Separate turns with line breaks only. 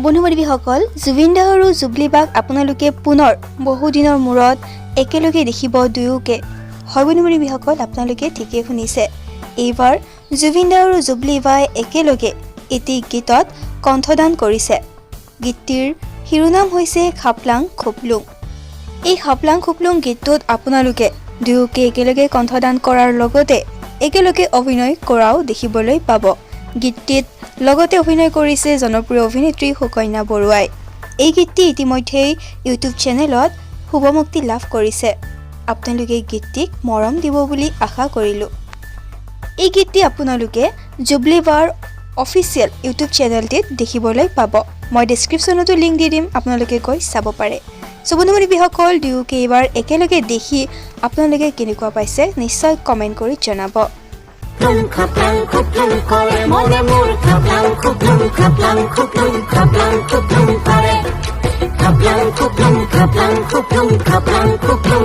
বন্ধু-বান্ধৱীসকল জুবিন দা আৰু জুবলি বাক আপোনালোকে পুনৰ বহুদিনৰ মূৰত একেলগে দেখিব দুয়োকে। হয় বন্ধু-বান্ধৱীসকল, আপোনালোকে ঠিকেই শুনিছে। এইবাৰ জুবিন দা আৰু জুবলি বাই একেলগে এটি গীতত কণ্ঠদান কৰিছে। গীতটিৰ শিৰোনাম হৈছে খাপলাং খুপলুং। এই খাপলাং খুপলুং গীতটোত আপোনালোকে দুয়োকে একেলগে কণ্ঠদান কৰাৰ লগতে একেলগে অভিনয় কৰাও দেখিবলৈ পাব। গীতটিত লগতে অভিনয় কৰিছে জনপ্ৰিয় অভিনেত্ৰী সুকন্যা বৰুৱাই। এই গীতটি ইতিমধ্যেই ইউটিউব চেনেলত শুভমুক্তি লাভ কৰিছে। আপোনালোকে গীতটিক মৰম দিব বুলি আশা কৰিলোঁ। এই গীতটি আপোনালোকে জুবলি বাৰ অফিচিয়েল ইউটিউব চেনেলটিত দেখিবলৈ পাব। মই ডেছক্ৰিপশ্যনতো লিংক দি দিম, আপোনালোকে গৈ চাব পাৰে। বন্ধু-বান্ধৱীসকল দুয়োকে এইবাৰ একেলগে দেখি আপোনালোকে কেনেকুৱা পাইছে নিশ্চয় কমেণ্ট কৰি জনাব।
Kaplan kuplum kore mone mur kaplan kuplum kaplan kuplum kaplan kuplum kore kaplan kuplum kaplan kuplum kaplan kuplum